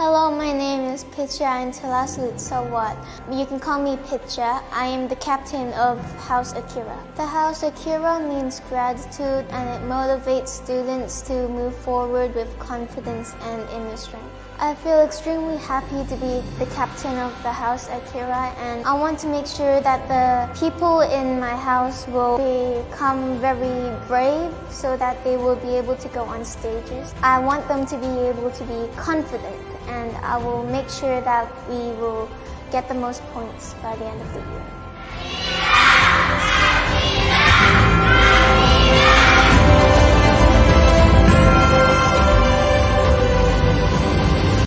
Hello, my name is Pitcha Intalaslut Sawat. You can call me Pitcha. I am the captain of House Akira. The House Akira means gratitude and it motivates students to move forward with confidence and inner strength. I feel extremely happy to be the captain of the House Akira, and I want to make sure that the people in my house will become very brave so that they will be able to go on stages. I want them to be able to be confident, and I will make sure that we will get the most points by the end of the year.